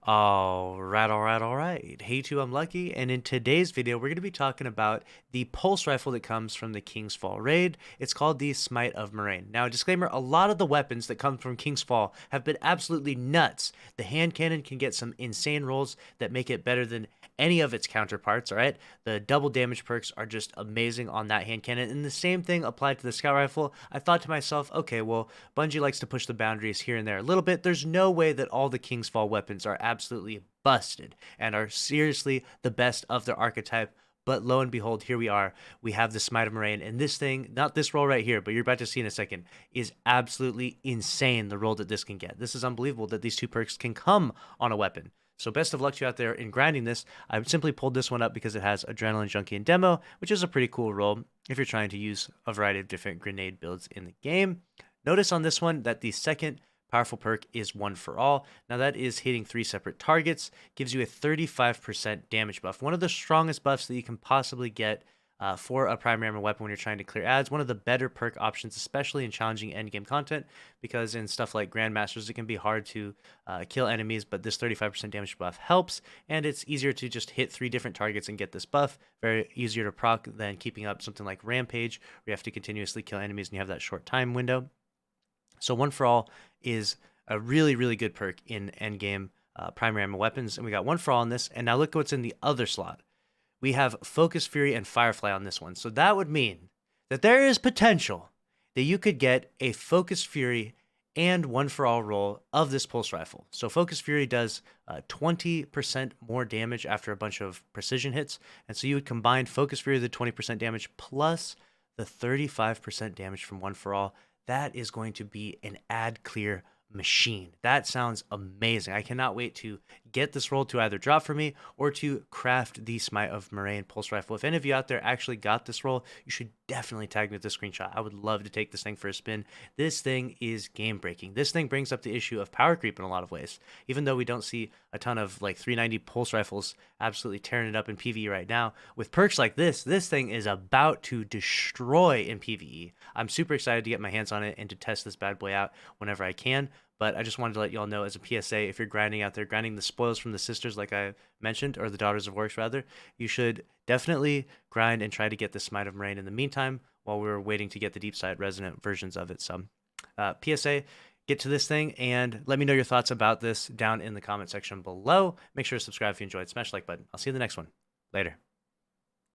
All right. Hey, too, I'm Lucky, and in today's video, we're going to be talking about the pulse rifle that comes from the King's Fall raid. It's called the Smite of Moraine. Now, disclaimer, a lot of the weapons that come from King's Fall have been absolutely nuts. The hand cannon can get some insane rolls that make it better than any of its counterparts, all right? The double damage perks are just amazing on that hand cannon, and the same thing applied to the scout rifle. I thought to myself, okay, well, Bungie likes to push the boundaries here and there a little bit. There's no way that all the King's Fall weapons are absolutely busted and are seriously the best of their archetype. But lo and behold, here we are. We have the Smite of Moraine, and this thing, not this roll right here, but you're about to see in a second, is absolutely insane, the roll that this can get. This is unbelievable that these two perks can come on a weapon. So best of luck to you out there in grinding this. I simply pulled this one up because it has Adrenaline Junkie and Demo, which is a pretty cool roll if you're trying to use a variety of different grenade builds in the game. Notice on this one that the second powerful perk is One for All. Now that is hitting 3 separate targets, gives you a 35% damage buff. One of the strongest buffs that you can possibly get for a primary armor weapon when you're trying to clear ads. One of the better perk options, especially in challenging endgame content, because in stuff like Grandmasters, it can be hard to kill enemies, but this 35% damage buff helps, and it's easier to just hit 3 different targets and get this buff. Very easier to proc than keeping up something like Rampage, where you have to continuously kill enemies and you have that short time window. So One for All is a really, really good perk in endgame primary ammo weapons, and we got One for All in this. And now look what's in the other slot. We have Focus Fury and Firefly on this one. So that would mean that there is potential that you could get a Focus Fury and One for All roll of this pulse rifle. So Focus Fury does 20% more damage after a bunch of precision hits, and so you would combine Focus Fury, the 20% damage, plus the 35% damage from One for All. That is going to be an ad clear machine. That sounds amazing. I cannot wait to get this roll to either drop for me or to craft the Smite of Moraine pulse rifle. If any of you out there actually got this roll, you should definitely tag me with a screenshot. I would love to take this thing for a spin. This thing is game breaking. This thing brings up the issue of power creep in a lot of ways. Even though we don't see a ton of like 390 pulse rifles absolutely tearing it up in PvE right now, with perks like this thing is about to destroy in PvE. I'm super excited to get my hands on it and to test this bad boy out whenever I can. But I just wanted to let y'all know as a PSA, if you're grinding out there, grinding the spoils from the sisters like I mentioned, or the daughters of works rather, you should definitely grind and try to get the Smite of Moraine in the meantime while we're waiting to get the deep side resonant versions of it. So PSA, get to this thing and let me know your thoughts about this down in the comment section below. Make sure to subscribe if you enjoyed. Smash the like button. I'll see you in the next one. Later.